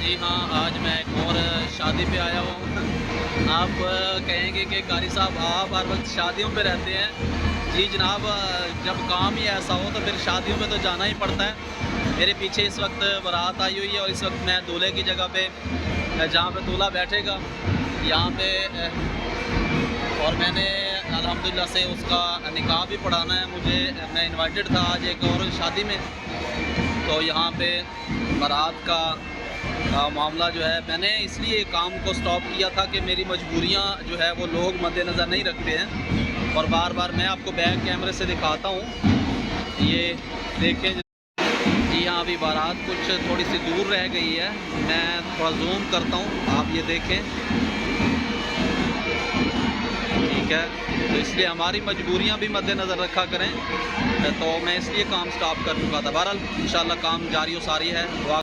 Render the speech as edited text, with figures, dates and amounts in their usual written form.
जी हाँ, आज मैं एक और शादी पे आया हूँ। आप कहेंगे कि कारी साहब आप हर वक्त शादियों पे रहते हैं। जी जनाब, जब काम ही ऐसा हो तो फिर शादियों पे तो जाना ही पड़ता है। मेरे पीछे इस वक्त बारात आई हुई है और इस वक्त मैं दूल्हे की जगह पे, जहाँ पे दूल्हा बैठेगा, यहाँ पे और मैंने अल्हम्दुलिल्लाह से उसका निकाह भी पढ़ाना है मुझे। मैं इनवाइटेड था आज एक और शादी में, तो यहाँ पे बारात का मामला जो है, मैंने इसलिए काम को स्टॉप किया था कि मेरी मजबूरियाँ जो है वो लोग मद्देनज़र नहीं रखते हैं। और बार बार मैं आपको बैक कैमरे से दिखाता हूँ, ये देखें जी हाँ, अभी बारात कुछ थोड़ी सी दूर रह गई है। मैं थोड़ा जूम करता हूँ, आप ये देखें, ठीक है। तो इसलिए हमारी मजबूरियाँ भी मद्देनज़र रखा करें, तो मैं इसलिए काम स्टॉप कर चुका था। बहरहाल इंशाल्लाह काम जारी व सारी है।